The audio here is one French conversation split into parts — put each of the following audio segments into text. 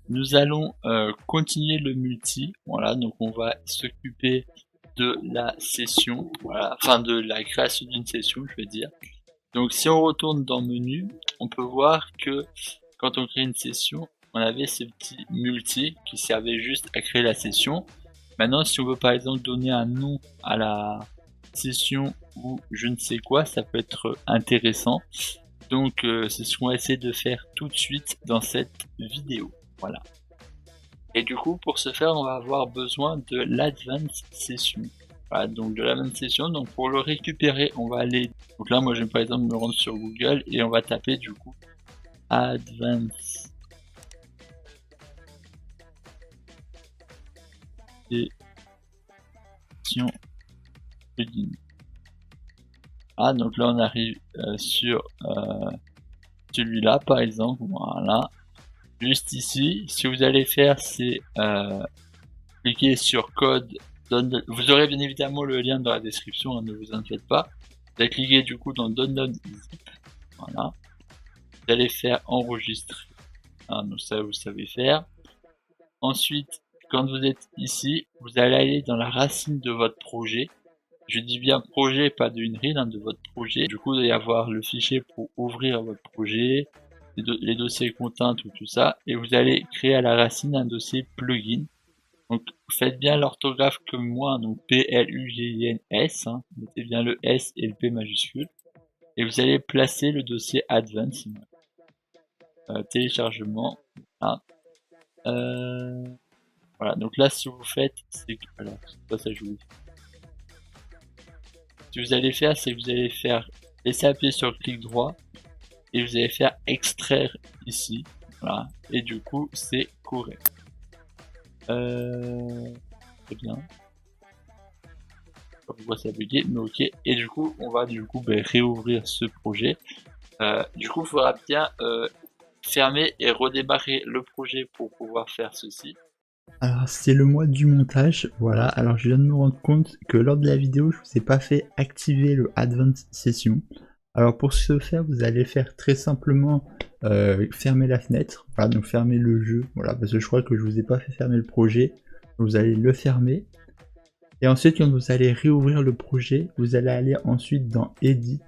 nous allons continuer le multi. Voilà, donc on va s'occuper de la session, voilà, enfin de la création d'une session, je veux dire. Donc si on retourne dans menu, on peut voir que quand on crée une session, on avait ce petit multi qui servait juste à créer la session. Maintenant, si on veut par exemple donner un nom à la session ou je ne sais quoi, ça peut être intéressant. Donc c'est ce qu'on va essayer de faire tout de suite dans cette vidéo. Voilà. Et du coup, pour ce faire, on va avoir besoin de l'Advanced Session. Voilà, donc de l'Advanced Session. Donc pour le récupérer, on va aller. Donc là, moi, je vais par exemple me rendre sur Google et on va taper du coup Advanced Session Plugin. Ah, donc là, on arrive sur celui-là, par exemple. Voilà. Juste ici, ce que vous allez faire, c'est cliquer sur code. Vous aurez bien évidemment le lien dans la description, hein, ne vous en faites pas. Vous allez cliquer du coup dans download zip. Voilà. Vous allez faire enregistrer. Hein, donc ça, vous savez faire. Ensuite, quand vous êtes ici, vous allez aller dans la racine de votre projet. Je dis bien projet, pas de Unreal, hein, de votre projet. Du coup, vous allez avoir le fichier pour ouvrir votre projet, les dossiers contents, tout ça. Et vous allez créer à la racine un dossier plugin. Donc faites bien l'orthographe comme moi, donc P-L-U-G-I-N-S, hein. Mettez bien le S et le P majuscule. Et vous allez placer le dossier Advanced. Téléchargement. Ah. Voilà, donc là si vous faites, c'est alors c'est pas ça joue. Ce que vous allez faire, c'est que vous allez faire laisser appuyer sur le clic droit et vous allez faire extraire ici. Voilà, et du coup c'est correct. Très bien. Pourquoi ça bugué, mais ok. Et du coup, on va réouvrir ce projet. Du coup, il faudra bien fermer et redémarrer le projet pour pouvoir faire ceci. Alors c'est le mois du montage, voilà. Alors je viens de me rendre compte que lors de la vidéo, je vous ai pas fait activer le Advanced Session. Alors pour ce faire, vous allez faire très simplement fermer la fenêtre, voilà, donc fermer le jeu, voilà, parce que je crois que je vous ai pas fait fermer le projet. Vous allez le fermer. Et ensuite, quand vous allez réouvrir le projet, vous allez aller ensuite dans Edit,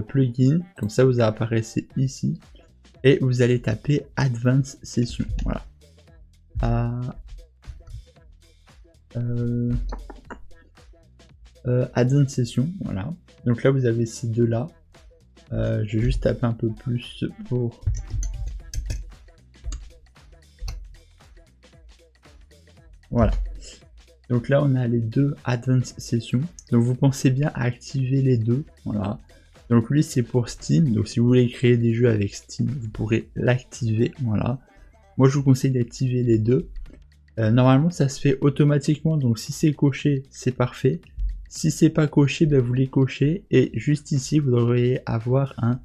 Plugin, comme ça vous apparaissez ici, et vous allez taper Advanced Session, voilà. Advanced Session, voilà. Donc là, vous avez ces deux-là. Je vais juste taper un peu plus pour... Voilà. Donc là, on a les deux Advanced Sessions. Donc vous pensez bien à activer les deux, voilà. Donc lui, c'est pour Steam. Donc si vous voulez créer des jeux avec Steam, vous pourrez l'activer, voilà. Moi, je vous conseille d'activer les deux. Normalement, ça se fait automatiquement. Donc si c'est coché, c'est parfait. Si c'est pas coché, ben, vous les cochez. Et juste ici, vous devriez avoir un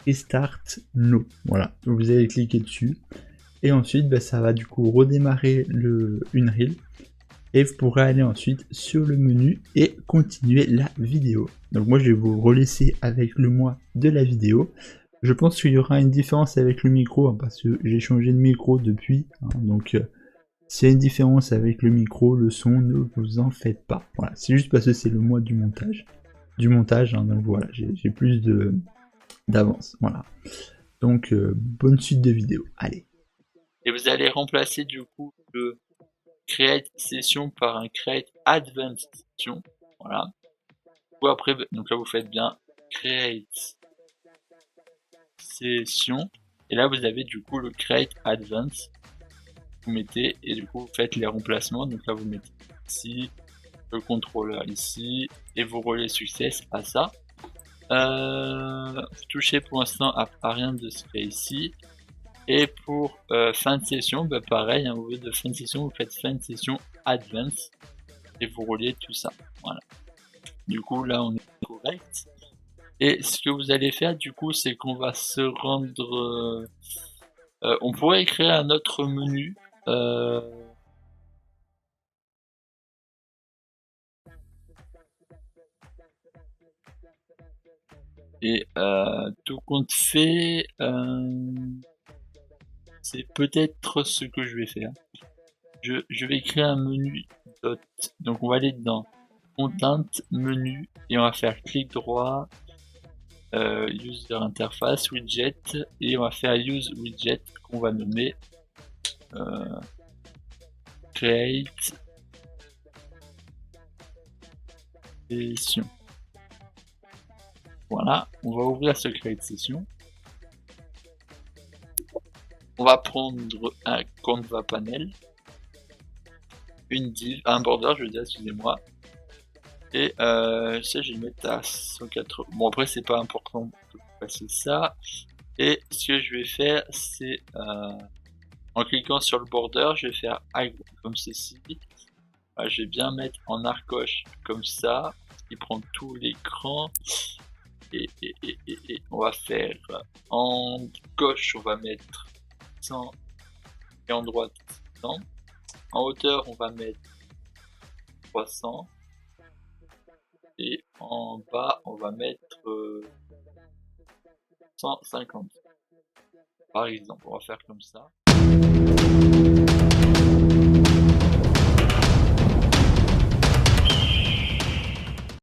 Restart No. Voilà. Donc vous allez cliquer dessus. Et ensuite, ben, ça va du coup redémarrer le Unreal. Et vous pourrez aller ensuite sur le menu et continuer la vidéo. Donc moi, je vais vous relaisser avec le mois de la vidéo. Je pense qu'il y aura une différence avec le micro, hein, parce que j'ai changé de micro depuis. Hein, donc s'il y a une différence avec le micro, le son, ne vous en faites pas. Voilà, c'est juste parce que c'est le mois du montage. Hein, donc voilà, j'ai plus d'avance. Voilà. Donc bonne suite de vidéo. Allez. Et vous allez remplacer du coup le create session par un create advanced session. Voilà. Ou après, donc là vous faites bien create session. Et là vous avez du coup le create advanced. Vous mettez et du coup vous faites les remplacements. Donc là vous mettez ici le contrôleur ici et vous relais success à ça. Vous touchez pour l'instant à rien de ce qu'il y a ici. Et pour fin de session, bah pareil, hein, au lieu de fin de session, vous faites fin de session advance et vous reliez tout ça. Voilà. Du coup, là, on est correct. Et ce que vous allez faire, du coup, c'est qu'on va se rendre. On pourrait créer un autre menu. Et tout compte fait, c'est peut-être ce que je vais faire. Je vais créer un menu dot. Donc on va aller dans Content, menu, et on va faire clic droit, user interface, widget, et on va faire use widget qu'on va nommer create session. Voilà, on va ouvrir ce create session. On va prendre un canvas panel, une div, un border, je veux dire, excusez-moi. Et ça, je vais le mettre à 180. Bon, après, c'est pas important de passer ça. Et ce que je vais faire, c'est en cliquant sur le border, je vais faire comme ceci. Je vais bien mettre en arcoche comme ça, qui prend tout l'écran. Et on va faire en gauche, on va mettre 100 et en droite 100. En hauteur, on va mettre 300. Et en bas, on va mettre 150. Par exemple, on va faire comme ça.